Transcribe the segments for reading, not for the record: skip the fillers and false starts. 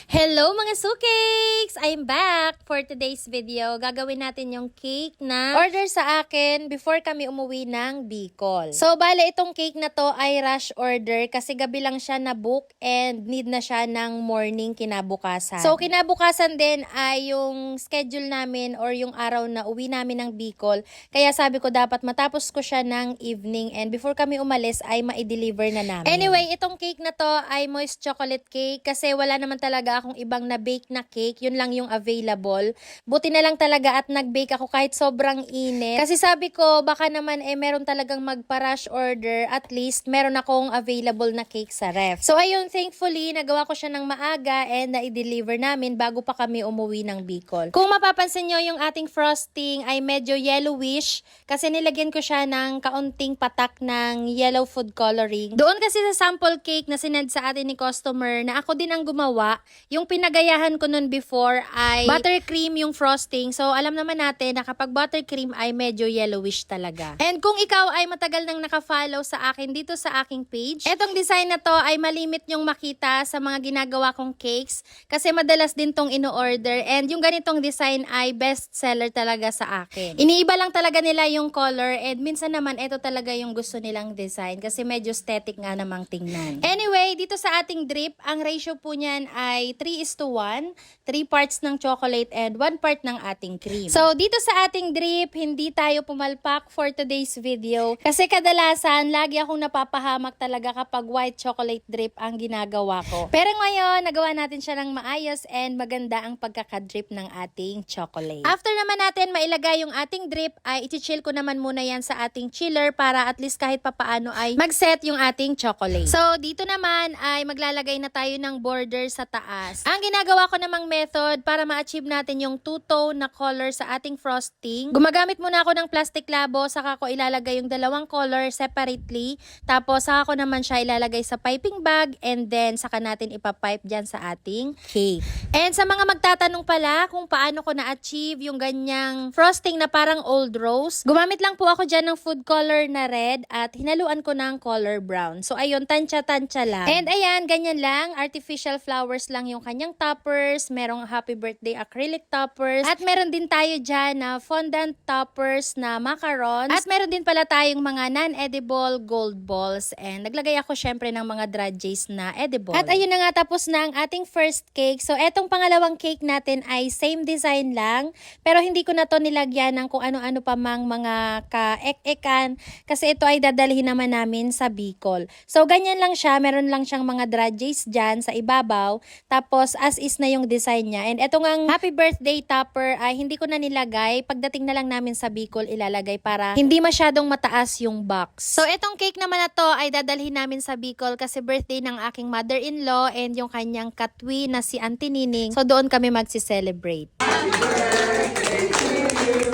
Hello mga sukeks! I'm back for today's video. Gagawin natin yung cake na order sa akin before kami umuwi ng Bicol. So, bale itong cake na to ay rush order kasi gabi lang siya na book and need na siya ng morning kinabukasan. So, kinabukasan din ay yung schedule namin or yung araw na uwi namin ng Bicol. Kaya sabi ko dapat matapos ko siya ng evening and before kami umalis ay ma-deliver na namin. Anyway, itong cake na to ay moist chocolate cake kasi wala naman talaga akong ibang na-bake na cake. Yun lang yung available. Buti na lang talaga at nag-bake ako kahit sobrang init. Kasi sabi ko, baka naman meron talagang magpa-rush order. At least, meron akong available na cake sa ref. So, ayun, thankfully, nagawa ko siya ng maaga and na-deliver namin bago pa kami umuwi ng Bicol. Kung mapapansin nyo, yung ating frosting ay medyo yellowish kasi nilagyan ko siya ng kaunting patak ng yellow food coloring. Doon kasi sa sample cake na sinend sa atin ni customer na ako din ang gumawa, yung pinagayahan ko nun before ay buttercream yung frosting. So, alam naman natin na kapag buttercream ay medyo yellowish talaga. And kung ikaw ay matagal nang nakafollow sa akin dito sa aking page, etong design na to ay malimit nyong makita sa mga ginagawa kong cakes kasi madalas din tong ino-order and yung ganitong design ay best seller talaga sa akin. Iniiba lang talaga nila yung color and minsan naman ito talaga yung gusto nilang design kasi medyo aesthetic nga namang tingnan. Anyway, dito sa ating drip, ang ratio po niyan ay 3:1, 3 parts ng chocolate and 1 part ng ating cream. So, dito sa ating drip, hindi tayo pumalpak for today's video kasi kadalasan, lagi akong napapahamak talaga kapag white chocolate drip ang ginagawa ko. Pero ngayon, nagawa natin siya ng maayos and maganda ang pagkakadrip ng ating chocolate. After naman natin mailagay yung ating drip, ay iti-chill ko naman muna yan sa ating chiller para at least kahit papaano ay mag-set yung ating chocolate. So, dito naman ay maglalagay na tayo ng border sa taas. Ang ginagawa ko namang method para ma-achieve natin yung two-tone na color sa ating frosting, gumagamit muna ako ng plastic labo, saka ko ilalagay yung dalawang color separately, tapos saka ko naman siya ilalagay sa piping bag and then saka natin ipapipe dyan sa ating cake. And sa mga magtatanong pala kung paano ko na-achieve yung ganyang frosting na parang old rose, gumamit lang po ako dyan ng food color na red at hinaluan ko ng color brown. So ayun, tansya-tansya lang. And ayan, ganyan lang, artificial flowers lang yung kanyang toppers, merong happy birthday acrylic toppers, at meron din tayo dyan na fondant toppers na macarons, at meron din pala tayong mga non-edible gold balls, and naglagay ako syempre ng mga drudges na edible. At ayun na nga, tapos na ang ating first cake. So etong pangalawang cake natin ay same design lang, pero hindi ko na to nilagyan ng kung ano-ano pa mang mga ka-ek-ekan kasi ito ay dadalhin naman namin sa Bicol. So ganyan lang siya, meron lang siyang mga drudges dyan sa ibabaw, tapos as is na yung design niya. And eto ngang happy birthday topper ay hindi ko na nilagay. Pagdating na lang namin sa Bicol ilalagay para hindi masyadong mataas yung box. So etong cake naman na to ay dadalhin namin sa Bicol kasi birthday ng aking mother-in-law and yung kanyang katwi na si Auntie Nining. So doon kami magsi-celebrate. Happy birthday to you.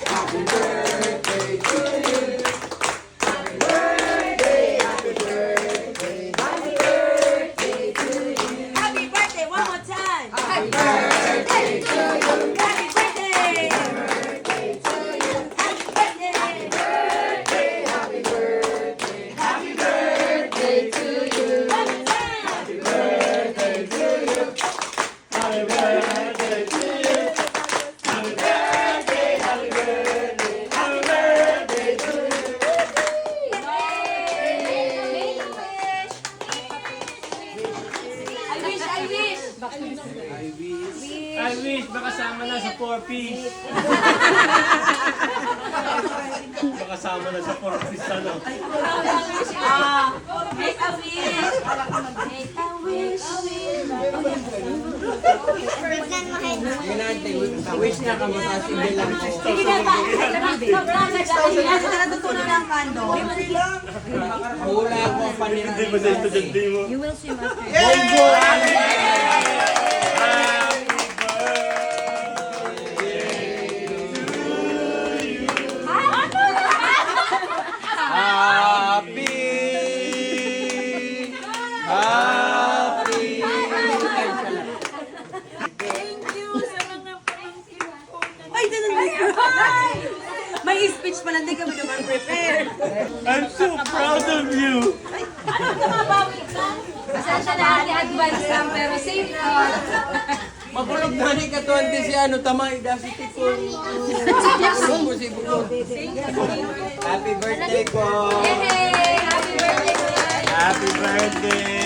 Happy birthday to you. Happy birthday, happy birthday, happy birthday to you. Happy birthday, one more time. Happy birthday to you. Happy birthday. Birthday to you. Happy birthday. Happy birthday, happy birthday to you. One more time. Happy birthday to you. Happy birthday to you. Happy birthday, happy birthday, happy birthday to you. I wish makasama na sa 4-piece. Makasama na sa 4-piece ano. Make a wish. Make a wish. Wish na ka makasibil lang ko. Sige na ba? Natutunan ng kando. Hula ko pa nila. Hindi mo sa estudyante mo. You will see my Happy! Ay, may speech pala, hindi kami naman prepare. I'm so proud of you. Ano ka mabawi ka? Pasensya na ate, advance lang, pero safe thought. Mapulog na ni katuan di si ano, tamay, dasi tipon. Sibog si Bukod. Happy birthday po! Yay! Happy birthday, Kuya! Happy birthday!